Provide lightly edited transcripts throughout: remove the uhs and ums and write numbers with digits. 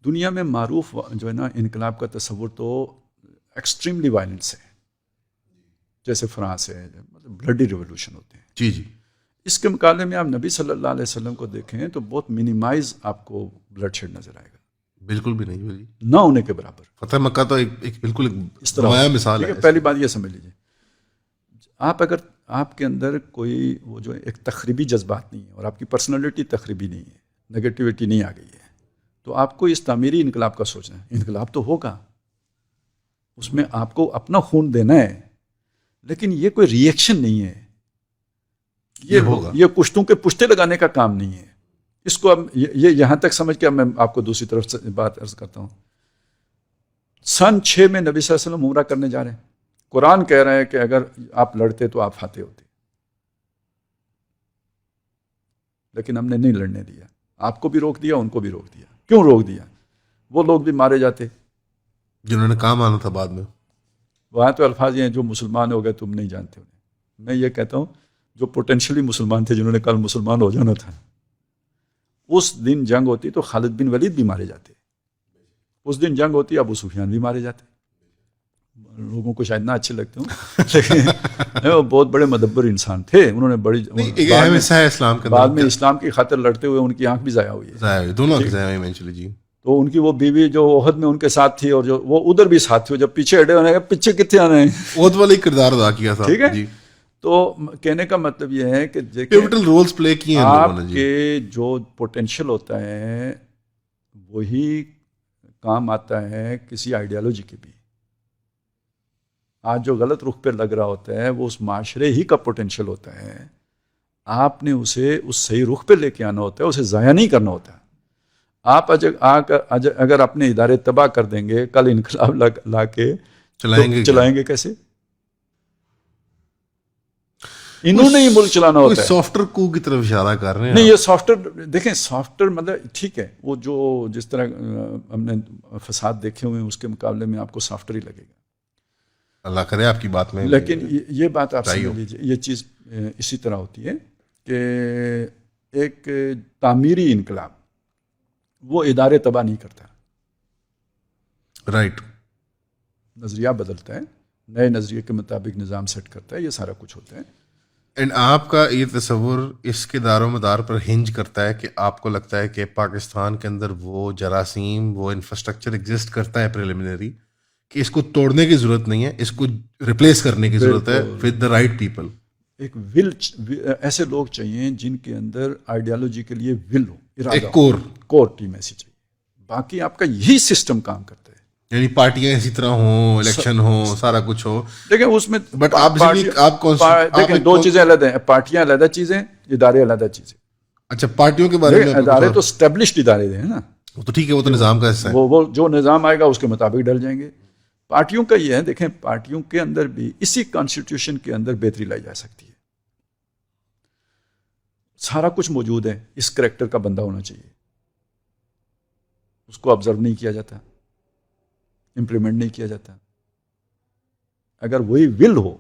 دنیا میں معروف جو ہے نا انقلاب کا تصور تو ایکسٹریملی وائلنس ہے، جیسے فرانس ہے، مطلب بلڈی ریولوشن ہوتے ہیں. جی جی. اس کے مقابلے میں آپ نبی صلی اللہ علیہ وسلم کو دیکھیں تو بہت منیمائز آپ کو بلڈ شیڈ نظر آئے گا. بالکل بھی نہیں بھائی، نہ ہونے کے برابر. فتح مکہ تو ایک بالکل اس طرح نمایاں مثال ہے. پہلی بات یہ سمجھ لیجیے، اگر آپ کے اندر کوئی وہ جو ایک تخریبی جذبات نہیں ہے اور آپ کی پرسنالٹی تخریبی نہیں ہے، نگیٹیوٹی نہیں آ گئی ہے، تو آپ کو اس تعمیری انقلاب کا سوچنا ہے. انقلاب تو ہوگا، اس میں آپ کو اپنا خون دینا ہے، لیکن یہ کوئی ری ایکشن نہیں ہے. یہ پشتوں کے پشتے لگانے کا کام نہیں ہے. اس کو اب یہ یہاں تک سمجھ کے اب میں آپ کو دوسری طرف سے بات عرض کرتا ہوں. سن 6 میں نبی صلی اللہ علیہ وسلم عمرہ کرنے جا رہے ہیں. قرآن کہہ رہا ہے کہ اگر آپ لڑتے تو آپ فاتح ہوتے، لیکن ہم نے نہیں لڑنے دیا. آپ کو بھی روک دیا، ان کو بھی روک دیا. کیوں روک دیا؟ وہ لوگ بھی مارے جاتے جنہوں نے کام آنا تھا بعد میں. وہاں تو الفاظ یہ ہیں جو مسلمان ہو گئے تم نہیں جانتے انہیں. میں یہ کہتا ہوں جو پوٹینشلی مسلمان تھے، جنہوں نے کل مسلمان ہو جانا تھا، اس دن جنگ ہوتی تو خالد بن ولید بھی مارے جاتے. اس دن جنگ ہوتی ابو سفیان بھی مارے جاتے. لوگوں کو شاید نہ اچھے لگتے ہوں، لیکن وہ بہت بڑے مدبر انسان تھے. انہوں نے بڑی بعد میں اسلام کی خاطر لڑتے ہوئے ان کی آنکھ بھی ضائع ہوئی ہے، دونوں کی ضائع ہوئی جی. تو ان کی وہ بیوی جو احد میں ان کے ساتھ تھی، اور جو وہ ادھر بھی ساتھ تھی، جب پیچھے ہٹے ہونے کا پیچھے کتنے آنا ہے، احد والا کردار ادا کیا تھا. ٹھیک ہے جی. تو کہنے کا مطلب یہ ہے کہ پیوٹل رولز پلے کیے ہیں آپ لوگوں نے. کے جو پوٹینشیل ہوتا ہے وہی کام آتا ہے کسی آئیڈیالوجی کی بھی. آج جو غلط رخ پہ لگ رہا ہوتا ہے وہ اس معاشرے ہی کا پوٹینشیل ہوتا ہے. آپ نے اسے اس صحیح رخ پہ لے کے آنا ہوتا ہے، اسے ضائع نہیں کرنا ہوتا. آپ اگر اپنے ادارے تباہ کر دیں گے، کل انقلاب لا کے چلائیں گے کیسے؟ انہوں نے ہی ملک چلانا ہوتا ہے. سافٹ ویئر کو کی طرف اشارہ کر رہے ہیں. نہیں، یہ سافٹ ویئر دیکھیں، سافٹ ویئر مطلب ٹھیک ہے، وہ جو جس طرح ہم نے فساد دیکھے ہوئے ہیں اس کے مقابلے میں آپ کو سافٹ ویئر ہی لگے گا. اللہ کرے آپ کی بات میں. لیکن یہ بات آپ سمجھ لیجیے، یہ چیز اسی طرح ہوتی ہے کہ ایک تعمیری انقلاب وہ ادارے تباہ نہیں کرتا. رائٹ. نظریہ بدلتا ہے، نئے نظریے کے مطابق نظام سیٹ کرتا ہے، یہ سارا کچھ ہوتا ہے. اینڈ آپ کا یہ تصور اس کے دار و مدار پر ہنج کرتا ہے کہ آپ کو لگتا ہے کہ پاکستان کے اندر وہ جراثیم، وہ انفراسٹرکچر ایگزسٹ کرتا ہے پریلیمنری، کہ اس کو توڑنے کی ضرورت نہیں ہے، اس کو ریپلیس کرنے کی ضرورت ہے ود دا رائٹ پیپل. ایک ایسے لوگ چاہیے جن کے اندر آئیڈیالوجی کے لیے ول ہو، ایک کور ٹیم ایسی چاہیے. باقی آپ کا یہی سسٹم کام کرتا ہے، یعنی پارٹیاں اسی طرح ہوں، الیکشن ہو، سارا کچھ ہو. دیکھیں اس میں بٹ آپ دیکھیں دو چیزیں علیحدہ ہیں، پارٹیاں علیحدہ چیزیں، ادارے علیحدہ چیزیں. اچھا، پارٹیوں کے بارے میں ادارے تو اسٹیبلشڈ ادارے ہیں نا، تو ٹھیک ہے، وہ تو نظام کا حصہ ہے. وہ جو نظام آئے گا اس کے مطابق ڈل جائیں گے. پارٹیوں کا یہ ہے، دیکھیں پارٹیوں کے اندر بھی اسی کانسٹیٹیوشن کے اندر بہتری لائی جا سکتی ہے. سارا کچھ موجود ہے، اس کریکٹر کا بندہ ہونا چاہیے. اس کو آبزرو نہیں کیا جاتا، امپلیمنٹ نہیں کیا جاتا. اگر وہی ول ہو،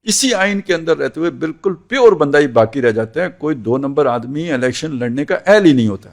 اسی آئین کے اندر رہتے ہوئے بالکل پیور بندہ ہی باقی رہ جاتا ہے. کوئی 2 نمبر آدمی الیکشن لڑنے کا اہل ہی نہیں ہوتا.